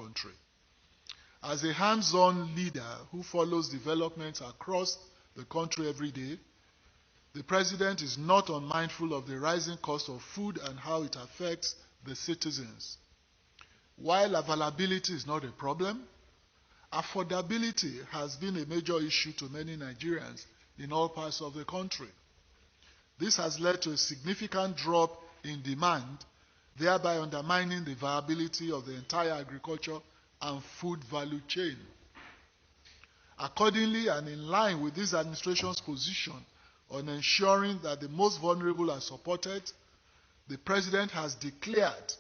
country. As a hands-on leader who follows developments across the country every day, the President is not unmindful of the rising cost of food and how it affects the citizens. While availability is not a problem, affordability has been a major issue to many Nigerians in all parts of the country. This has led to a significant drop in demand, thereby undermining the viability of the entire agriculture and food value chain. Accordingly, and in line with this administration's position on ensuring that the most vulnerable are supported, the President has declared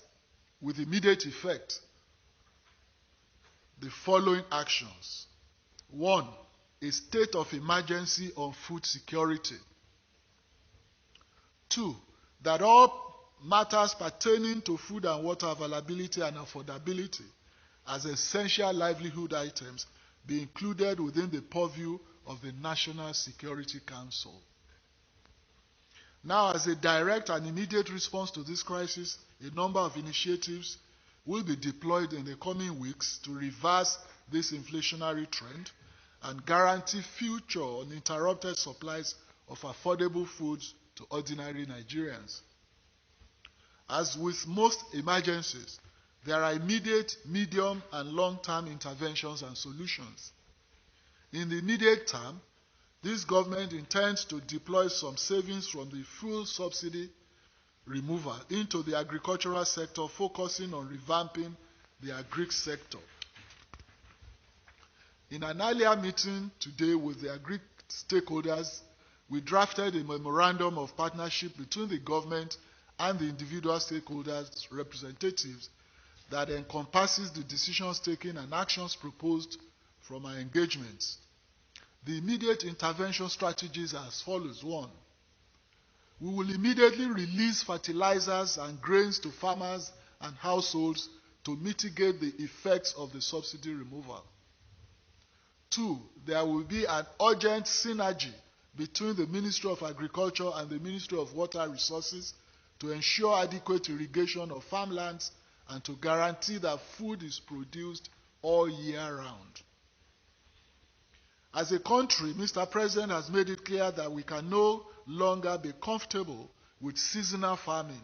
with immediate effect the following actions. 1, a state of emergency on food security. 2, that all matters pertaining to food and water availability and affordability as essential livelihood items be included within the purview of the National Security Council. Now, as a direct and immediate response to this crisis, a number of initiatives will be deployed in the coming weeks to reverse this inflationary trend and guarantee future uninterrupted supplies of affordable foods to ordinary Nigerians. As with most emergencies, there are immediate, medium, and long-term interventions and solutions. In the immediate term, this government intends to deploy some savings from the fuel subsidy removal into the agricultural sector, focusing on revamping the agri sector. In an earlier meeting today with the agri stakeholders, we drafted a memorandum of partnership between the government and the individual stakeholders' representatives that encompasses the decisions taken and actions proposed from our engagements. The immediate intervention strategies are as follows. 1, we will immediately release fertilizers and grains to farmers and households to mitigate the effects of the subsidy removal. 2, there will be an urgent synergy between the Ministry of Agriculture and the Ministry of Water Resources to ensure adequate irrigation of farmlands and to guarantee that food is produced all year round. As a country, Mr. President has made it clear that we can no longer be comfortable with seasonal farming.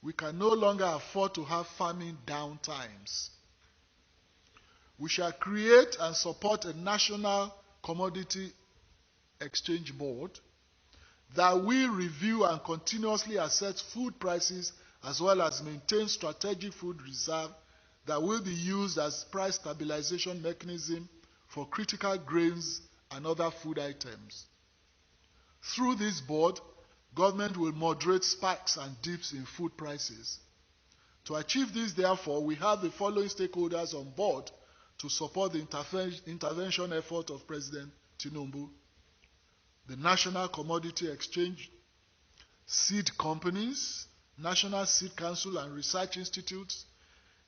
We can no longer afford to have farming downtimes. We shall create and support a national commodity exchange board that will review and continuously assess food prices as well as maintain strategic food reserve that will be used as price stabilization mechanism for critical grains and other food items. Through this board, government will moderate spikes and dips in food prices. To achieve this, therefore, we have the following stakeholders on board to support the intervention effort of President Tinibu: the National Commodity Exchange, seed companies, National Seed Council and Research Institutes,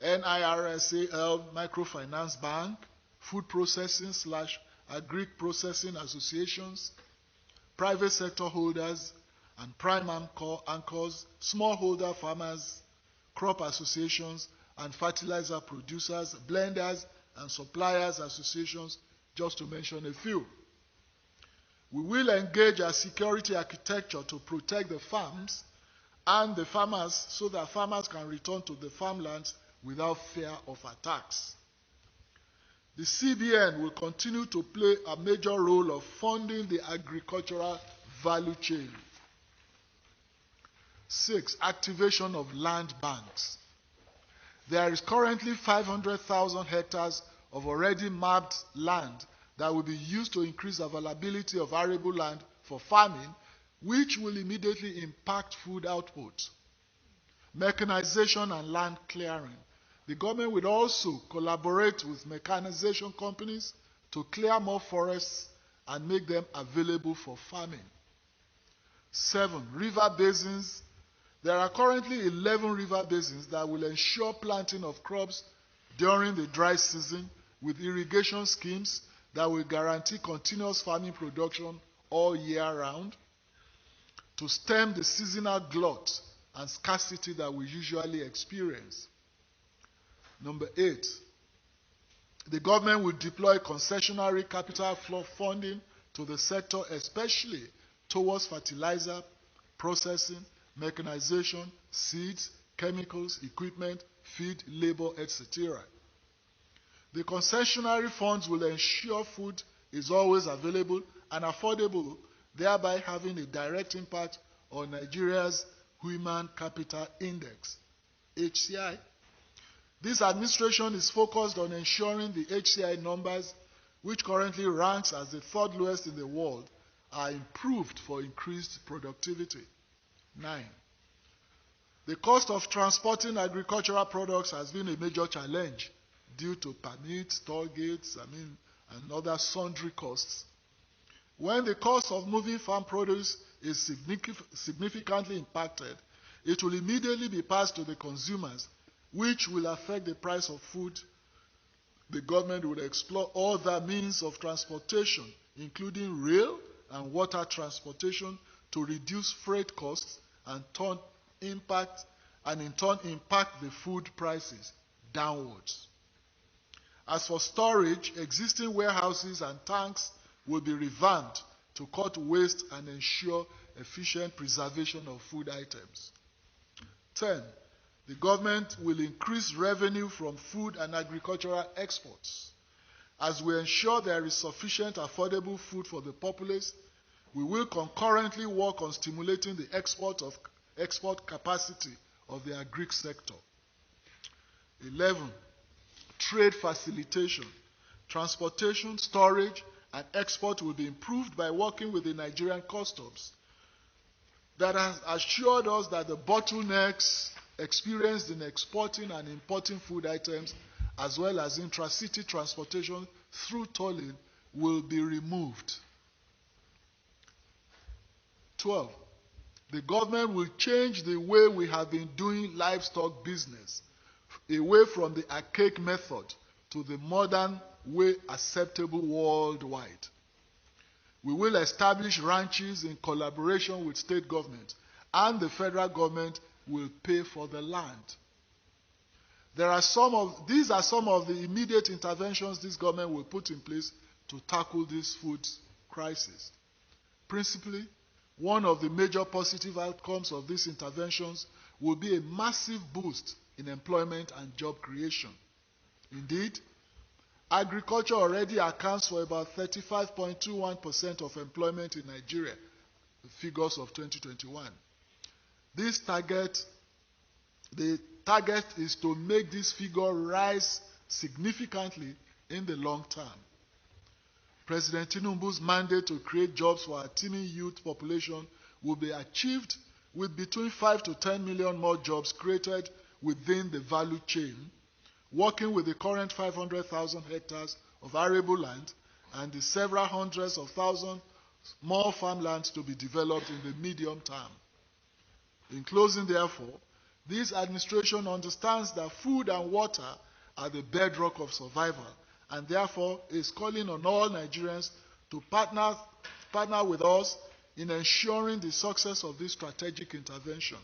NIRSAL Microfinance Bank, Food Processing / Agri Processing Associations, private sector holders and prime anchors, smallholder farmers, crop associations, and fertilizer producers, blenders, and suppliers associations, just to mention a few. We will engage a security architecture to protect the farms and the farmers so that farmers can return to the farmlands without fear of attacks. The CBN will continue to play a major role of funding the agricultural value chain. 6, activation of land banks. There is currently 500,000 hectares of already mapped land that will be used to increase availability of arable land for farming, which will immediately impact food output. Mechanization and land clearing. The government will also collaborate with mechanization companies to clear more forests and make them available for farming. 7, river basins. There are currently 11 river basins that will ensure planting of crops during the dry season with irrigation schemes that will guarantee continuous farming production all year round to stem the seasonal glut and scarcity that we usually experience. Number 8, the government will deploy concessionary capital flow funding to the sector, especially towards fertilizer, processing, mechanization, seeds, chemicals, equipment, feed, labor, etc. The concessionary funds will ensure food is always available and affordable, thereby having a direct impact on Nigeria's Human Capital Index, HCI. This administration is focused on ensuring the HCI numbers, which currently ranks as the 3rd lowest in the world, are improved for increased productivity. 9. The cost of transporting agricultural products has been a major challenge due to permits, toll gates, and other sundry costs. When the cost of moving farm produce is significantly impacted, it will immediately be passed to the consumers, which will affect the price of food. The government will explore other means of transportation, including rail and water transportation, to reduce freight costs and in turn impact the food prices downwards. As for storage, existing warehouses and tanks will be revamped to cut waste and ensure efficient preservation of food items. 10. The government will increase revenue from food and agricultural exports. As we ensure there is sufficient affordable food for the populace, we will concurrently work on stimulating the export capacity of the agri sector. 11. Trade facilitation. Transportation, storage, and export will be improved by working with the Nigerian customs that has assured us that the bottlenecks experienced in exporting and importing food items, as well as intra-city transportation through tolling, will be removed. 12. The government will change the way we have been doing livestock business, away from the archaic method to the modern way acceptable worldwide. We will establish ranches in collaboration with state government, and the federal government will pay for the land. These are some of the immediate interventions this government will put in place to tackle this food crisis. Principally, one of the major positive outcomes of these interventions will be a massive boost in employment and job creation. Indeed, agriculture already accounts for about 35.21% of employment in Nigeria, the figures of 2021. The target is to make this figure rise significantly in the long term. President Tinibu's mandate to create jobs for our teeming youth population will be achieved with between 5 to 10 million more jobs created within the value chain, working with the current 500,000 hectares of arable land and the several hundreds of thousands more farmlands to be developed in the medium term. In closing, therefore, this administration understands that food and water are the bedrock of survival, and therefore is calling on all Nigerians to partner with us in ensuring the success of this strategic intervention.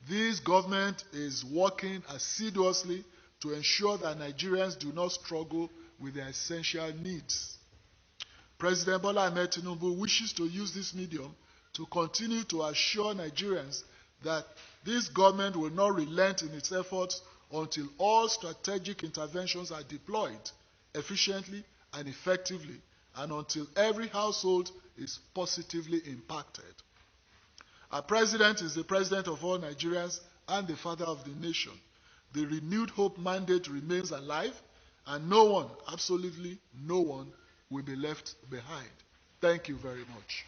This government is working assiduously to ensure that Nigerians do not struggle with their essential needs. President Bola Ahmed Tinibu wishes to use this medium to continue to assure Nigerians that this government will not relent in its efforts until all strategic interventions are deployed efficiently and effectively, and until every household is positively impacted. Our president is the president of all Nigerians and the father of the nation. The renewed hope mandate remains alive, and no one, absolutely no one, will be left behind. Thank you very much.